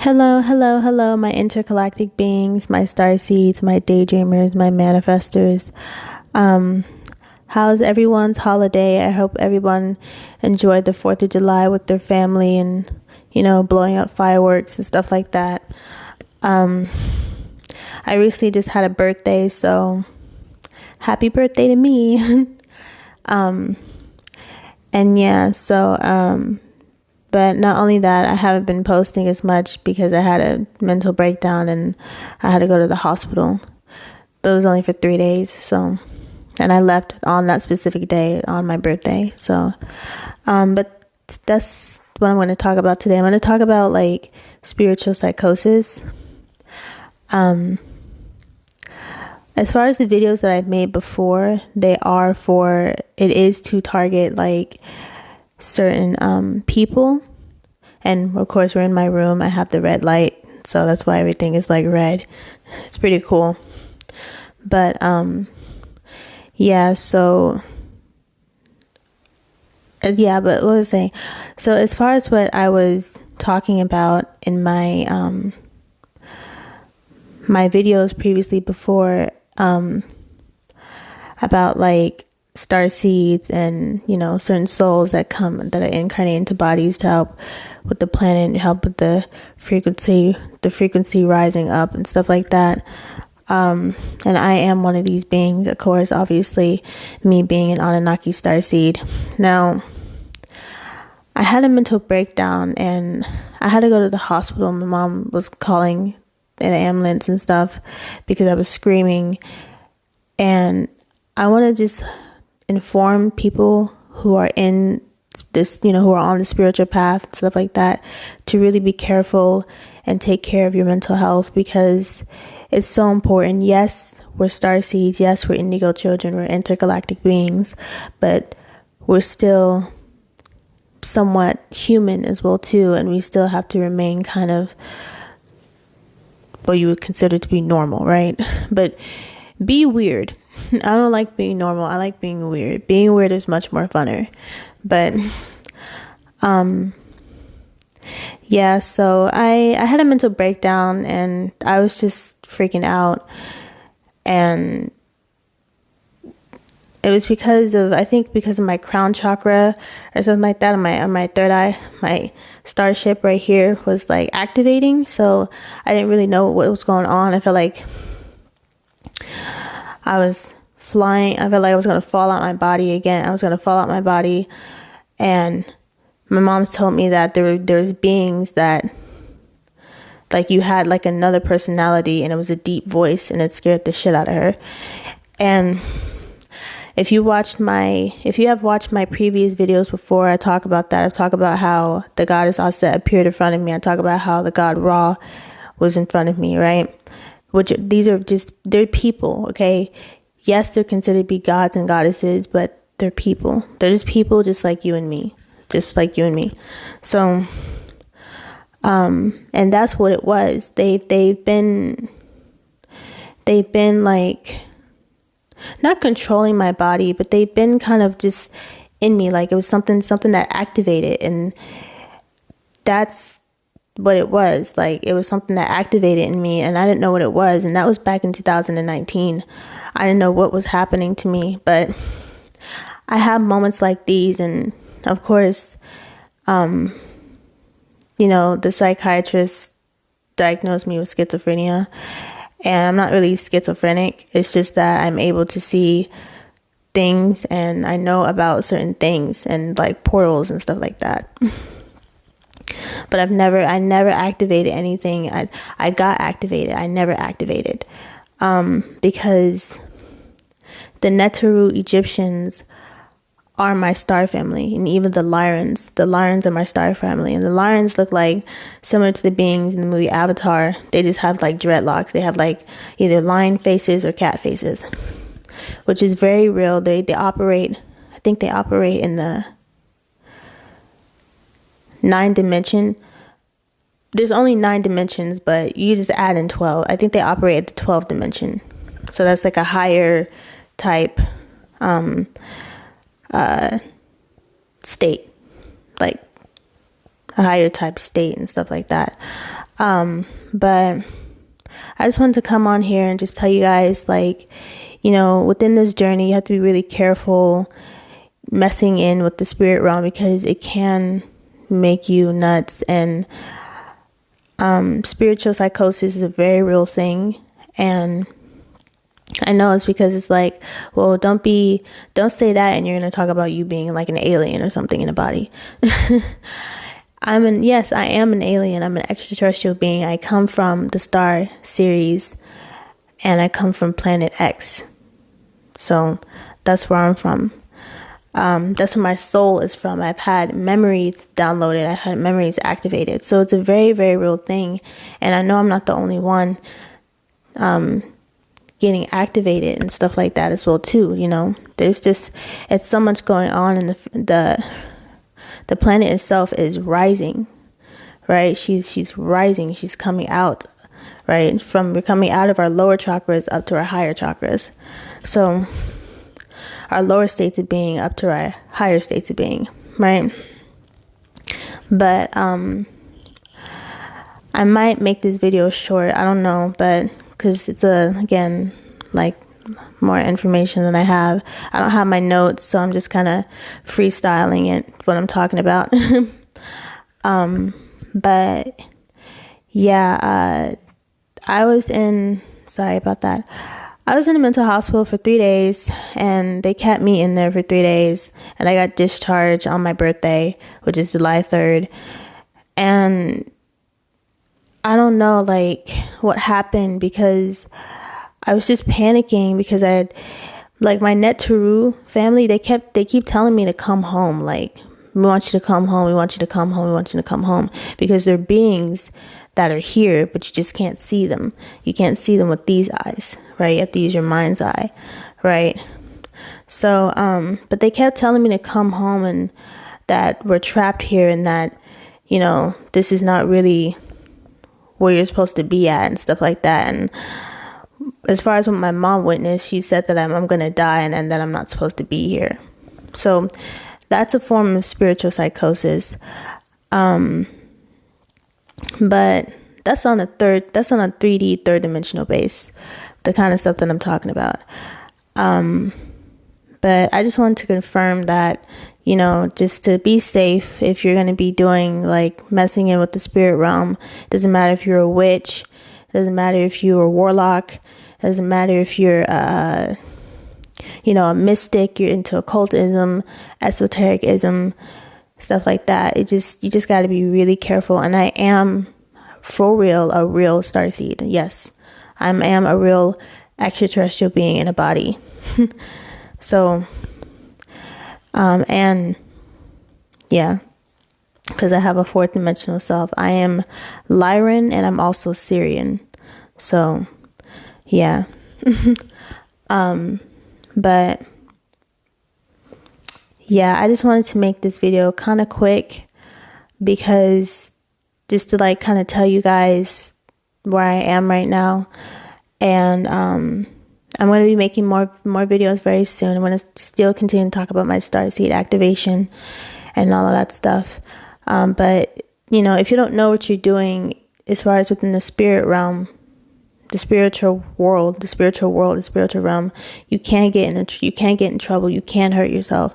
Hello, hello, hello, my intergalactic beings, my star seeds, my daydreamers, my manifestors. How's everyone's holiday? I hope everyone enjoyed the 4th of July with their family and, blowing up fireworks and stuff like that. I recently just had a birthday, so happy birthday to me. But not only that, I haven't been posting as much because I had a mental breakdown and I had to go to the hospital. But it was only for 3 days, and I left on that specific day on my birthday. But that's what I'm going to talk about today. I'm going to talk about spiritual psychosis. As far as the videos that I've made before, it is to target certain people. And of course, we're in my room. I have the red light, so that's why everything is red. It's pretty cool. But but what was I saying? So as far as what I was talking about in my my videos previously before, about star seeds and certain souls that are incarnated into bodies to help with the planet and help with the frequency rising up and stuff like that. And I am one of these beings, of course, obviously, me being an Anunnaki starseed. Now, I had a mental breakdown and I had to go to the hospital. My mom was calling an ambulance and stuff because I was screaming. And I want to just inform people who are in this, who are on the spiritual path and stuff like that, to really be careful and take care of your mental health, because it's so important. Yes, we're star seeds. Yes, we're indigo children. We're intergalactic beings, but we're still somewhat human as well too, and we still have to remain kind of what you would consider to be normal, right? But be weird. I don't like being normal. I like being weird. Being weird is much more funner. But so I had a mental breakdown and I was just freaking out, and it was because of my crown chakra or something like that, on my third eye. My starship right here was activating, so I didn't really know what was going on. I felt like I was flying. I felt like I was going to fall out my body again. And my mom told me that there's beings that you had another personality, and it was a deep voice, and it scared the shit out of her. And if you have watched my previous videos before, I talk about that. I talk about how the goddess Aset appeared in front of me. I talk about how the god Ra was in front of me, right? Which they're people, okay? Yes, they're considered to be gods and goddesses, but they're people. They're just people, just like you and me. So, and that's what it was. They've been not controlling my body, but they've been kind of just in me. It was something that activated, and that's what it was. It was something that activated in me, and I didn't know what it was. And that was back in 2019. I didn't know what was happening to me, but I have moments like these. And of course, the psychiatrist diagnosed me with schizophrenia, and I'm not really schizophrenic. It's just that I'm able to see things and I know about certain things and portals and stuff like that. But I never activated anything. I got activated. I never activated. Because the Neteru Egyptians are my star family, and even the Lyrans. The Lyrans are my star family, and the Lyrans look similar to the beings in the movie Avatar. They just have dreadlocks. They have either lion faces or cat faces, which is very real. They operate. I think they operate in the 9 dimension. There's only 9 dimensions, but you just add in 12. I think they operate at the 12th dimension. So that's a higher type state, a higher type state and stuff like that. But I just wanted to come on here and just tell you guys, like, you know, within this journey, you have to be really careful messing in with the spirit realm, because it can make you nuts. And spiritual psychosis is a very real thing. And I know it's because it's like, well, don't say that and you're going to talk about you being like an alien or something in a body. Yes, I am an alien. I'm an extraterrestrial being. I come from the star series, and I come from planet X. So that's where I'm from. That's where my soul is from. I've had memories downloaded. I've had memories activated. So it's a very, very real thing. And I know I'm not the only one getting activated and stuff like that as well too. You know, it's so much going on, and the planet itself is rising, right? She's rising. She's coming out, right? We're coming out of our lower chakras up to our higher chakras. So our lower states of being up to our higher states of being, right? But I might make this video short. I don't know, but because it's again, like, more information than I have. I don't have my notes, so I'm just kind of freestyling it, what I'm talking about. But yeah, sorry about that. I was in a mental hospital for 3 days, and they kept me in there for 3 days, and I got discharged on my birthday, which is July 3rd. And I don't know, like, what happened, because I was just panicking, because I had, like, my Neturu family, they keep telling me to come home. Like, we want you to come home. We want you to come home. We want you to come home, because they're beings that are here, but you just can't see them. You can't see them with these eyes, right? You have to use your mind's eye, right? So, but they kept telling me to come home, and that we're trapped here, and that, you know, this is not really where you're supposed to be at and stuff like that. And as far as what my mom witnessed, she said that I'm going to die, and that I'm not supposed to be here. So that's a form of spiritual psychosis. But that's on a 3D, third dimensional base, the kind of stuff that I'm talking about. But I just wanted to confirm that, you know, just to be safe, if you're going to be doing, like, messing in with the spirit realm, it doesn't matter if you're a witch, it doesn't matter if you're a warlock, it doesn't matter if you're, you know, a mystic, you're into occultism, esotericism, stuff like that. You just got to be really careful. And I am, for real, a real starseed. Yes, I am a real extraterrestrial being in a body. So, and yeah, because I have a fourth dimensional self. I am Lyran, and I'm also Syrian. So, yeah. But yeah, I just wanted to make this video kind of quick, because just to, like, kind of tell you guys where I am right now. And I'm going to be making more videos very soon. I'm going to still continue to talk about my starseed activation and all of that stuff. But, you know, if you don't know what you're doing as far as within the spirit realm, the spiritual world, the spiritual realm, you can't get in trouble. You can't hurt yourself.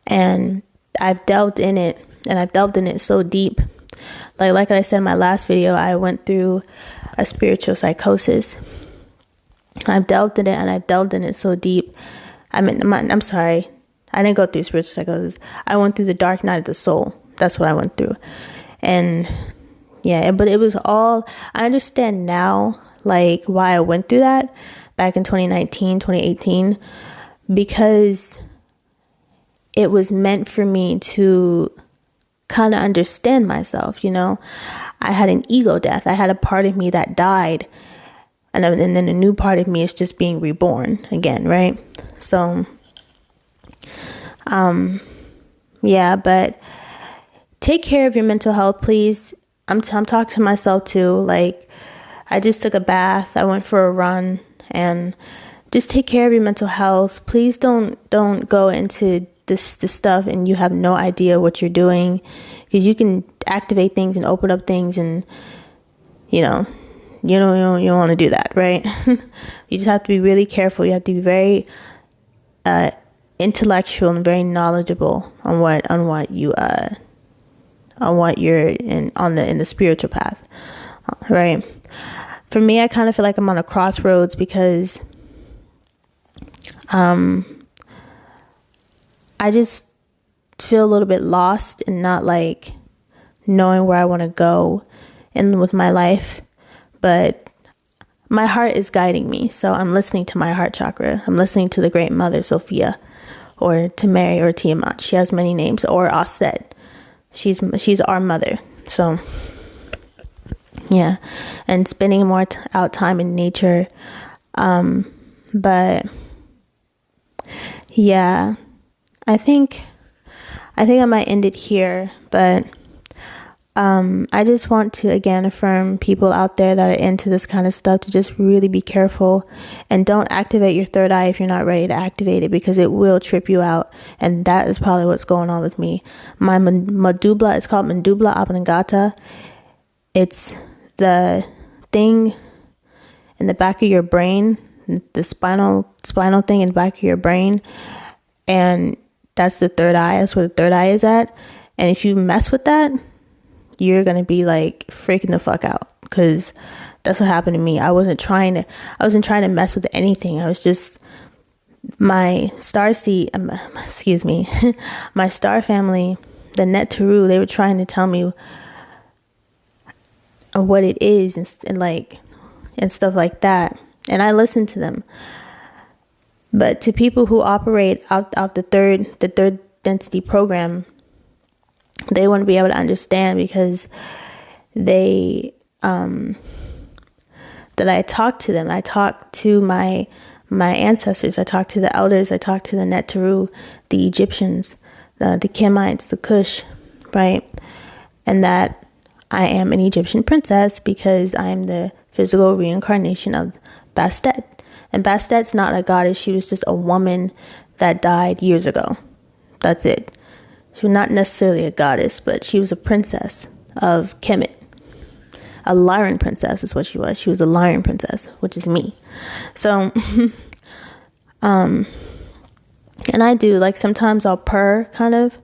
And I've delved in it, and I've delved in it so deep. Like I said in my last video, I went through a spiritual psychosis. I've delved in it, and I've delved in it so deep. I'm sorry, I didn't go through spiritual psychosis. I went through the dark night of the soul. That's what I went through. And yeah, but it was all, I understand now, like, why I went through that back in 2019, 2018, because it was meant for me to kind of understand myself, you know. I had an ego death. I had a part of me that died, and then a new part of me is just being reborn again, right? So, yeah, but take care of your mental health, please. I'm talking to myself too. Like, I just took a bath. I went for a run, and just take care of your mental health. Please don't go into this stuff and you have no idea what you're doing, because you can activate things and open up things, and you don't want to do that, right? You just have to be really careful. You have to be very intellectual and very knowledgeable on what you're in the spiritual path, right? For me, I kind of feel like I'm on a crossroads because I just feel a little bit lost and not like knowing where I want to go in with my life, but my heart is guiding me. So I'm listening to my heart chakra. I'm listening to the Great Mother Sophia, or to Mary, or Tiamat. She has many names, or Aset. She's our mother. So yeah, and spending more out time in nature. But yeah, I think I might end it here, but I just want to again affirm people out there that are into this kind of stuff to just really be careful and don't activate your third eye if you're not ready to activate it, because it will trip you out. And that is probably what's going on with me. My medulla is called medulla oblongata. It's the thing in the back of your brain, the spinal thing in the back of your brain, and that's the third eye. That's where the third eye is at. And if you mess with that, you're gonna be like freaking the fuck out, because that's what happened to me. I wasn't trying to mess with anything. I was just, my star seed, my star family, the Net Taru, they were trying to tell me what it is and stuff like that, and I listened to them. But to people who operate out the third density program, they want to be able to understand, because they that I talk to them. I talk to my ancestors. I talk to the elders. I talk to the Net Taru, the Egyptians, the Kemites, the Kush, right? And that I am an Egyptian princess because I am the physical reincarnation of Bastet. And Bastet's not a goddess. She was just a woman that died years ago. That's it. She was not necessarily a goddess, but she was a princess of Kemet. A Lyran princess is what she was. She was a Lyran princess, which is me. So, and I do, like, sometimes I'll purr, kind of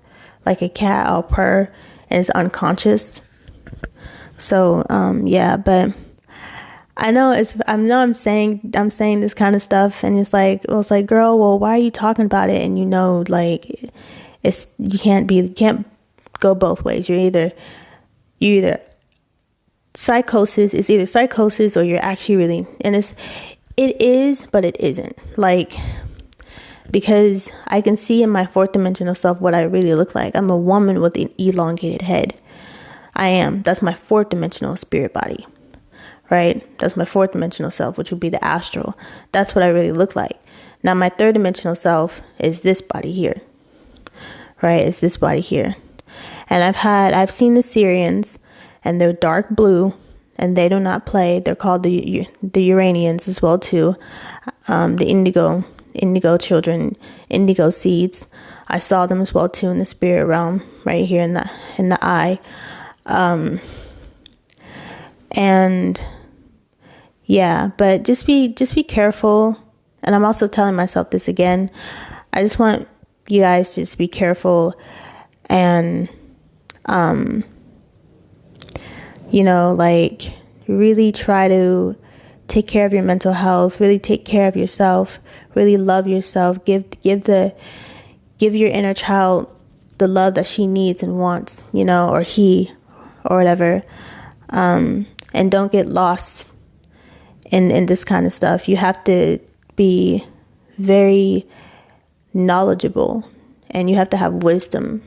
like a cat. I'll purr, and it's unconscious. So, yeah, but I'm saying this kind of stuff, and it's like, girl, well, why are you talking about it? And like, you can't go both ways. You're either psychosis is either psychosis or you're actually really, and it is, but it isn't, like, because I can see in my fourth dimensional self what I really look like. I'm a woman with an elongated head. That's my fourth dimensional spirit body, right? That's my fourth dimensional self, which would be the astral. That's what I really look like. Now my third dimensional self is this body here, right? It's this body here. And I've seen the Syrians, and they're dark blue, and they do not play. They're called the Uranians as well too. The indigo children, indigo seeds. I saw them as well too in the spirit realm, right here in the eye. And yeah, but just be careful. And I'm also telling myself this again. I just want you guys to just be careful and, like, really try to take care of your mental health, really take care of yourself, really love yourself, give your inner child the love that she needs and wants, or he, or whatever. And don't get lost in this kind of stuff. You have to be very knowledgeable, and you have to have wisdom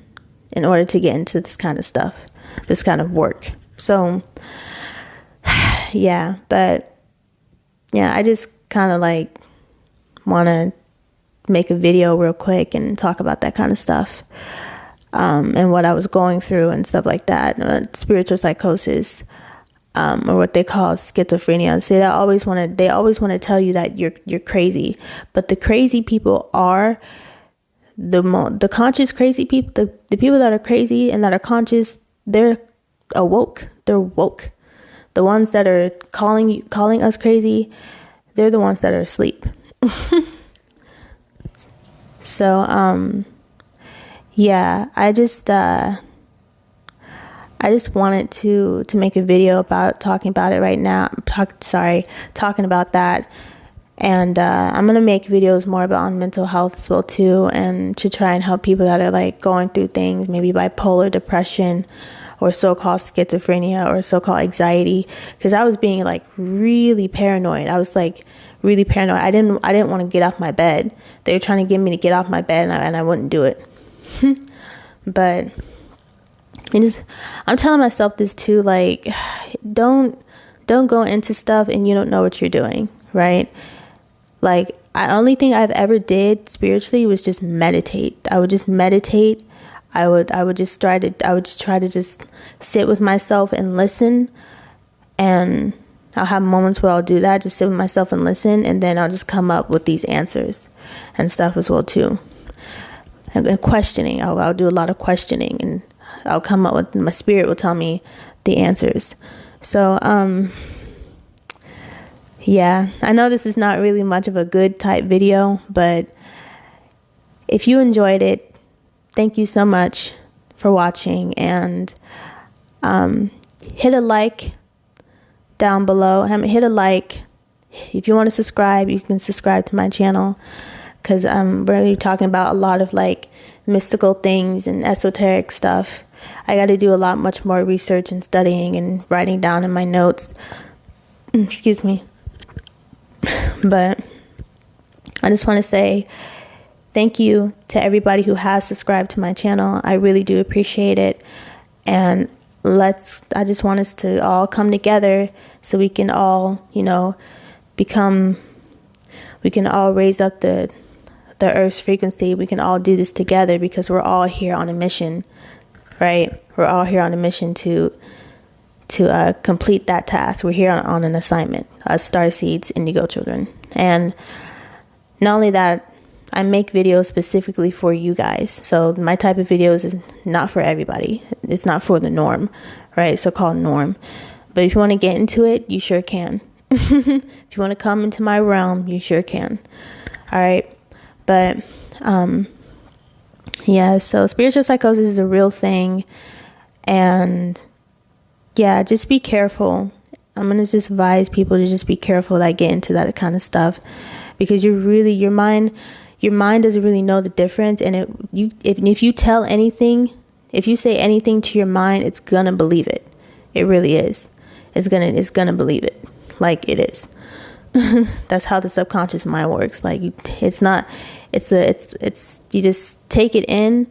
in order to get into this kind of stuff, this kind of work. So yeah, but yeah, I just kind of like want to make a video real quick and talk about that kind of stuff, and what I was going through and stuff like that. Spiritual psychosis, or what they call schizophrenia. See, they always want to tell you that you're crazy, but the crazy people are the conscious crazy people. The people that are crazy and that are conscious, they're awoke. They're woke. The ones that are calling us crazy, they're the ones that are asleep. So, yeah, I just wanted to make a video about talking about it right now. Talking about that. And I'm going to make videos more about on mental health as well too, and to try and help people that are like going through things, maybe bipolar depression or so-called schizophrenia or so-called anxiety, because I was being like really paranoid. I was like really paranoid. I didn't want to get off my bed. They were trying to get me to get off my bed, and I wouldn't do it. But I'm telling myself this too, like, don't go into stuff and you don't know what you're doing, right? Like, the only thing I've ever did spiritually was just meditate. I would just meditate. I would just try to just sit with myself and listen. And I'll have moments where I'll do that, just sit with myself and listen, and then I'll just come up with these answers and stuff as well too. And questioning, I'll do a lot of questioning, and I'll come up with, my spirit will tell me the answers. So, yeah, I know this is not really much of a good type video, but if you enjoyed it, thank you so much for watching, and hit a like down below. Hit a like. If you want to subscribe, you can subscribe to my channel, because I'm really talking about a lot of like mystical things and esoteric stuff. I got to do a lot much more research and studying and writing down in my notes. Excuse me. But I just want to say thank you to everybody who has subscribed to my channel. I really do appreciate it. And I just want us to all come together so we can all, we can all raise up the Earth's frequency. We can all do this together, because we're all here on a mission, right? We're all here on a mission to complete that task. We're here on an assignment, as starseeds, indigo children. And not only that, I make videos specifically for you guys. So my type of videos is not for everybody. It's not for the norm, right? So-called norm. But if you want to get into it, you sure can. If you want to come into my realm, you sure can. All right. But, yeah, so spiritual psychosis is a real thing. And yeah, just be careful. I'm going to just advise people to just be careful that get into that kind of stuff, because your mind doesn't really know the difference. And if you tell anything, if you say anything to your mind, it's going to believe it. It really is. It's going to believe it like it is. That's how the subconscious mind works. Like, you just take it in,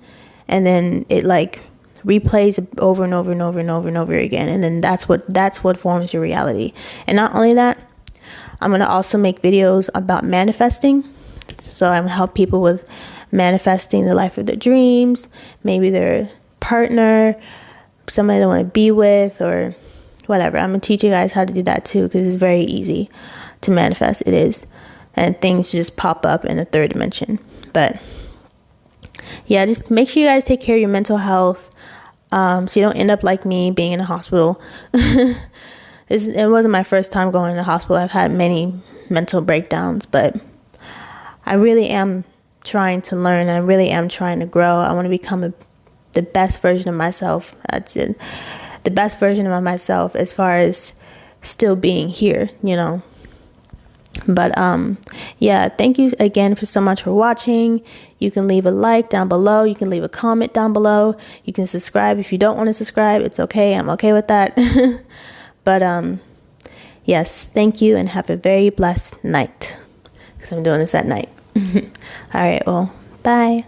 and then it like replays it over and over and over and over and over again, and then that's what forms your reality. And not only that, I'm going to also make videos about manifesting. So I'm going to help people with manifesting the life of their dreams, maybe their partner, somebody they want to be with, or whatever. I'm going to teach you guys how to do that too, because it's very easy to manifest. It is. And things just pop up in the third dimension. But yeah, just make sure you guys take care of your mental health, so you don't end up like me, being in a hospital. It wasn't my first time going to the hospital. I've had many mental breakdowns, but I really am trying to learn. I really am trying to grow. I want to become the best version of myself. That's it. The best version of myself as far as still being here, But yeah, thank you again so much for watching. You can leave a like down below. You can leave a comment down below. You can subscribe if you don't want to subscribe. It's okay. I'm okay with that. But yes, thank you, and have a very blessed night, because I'm doing this at night. All right, well, bye.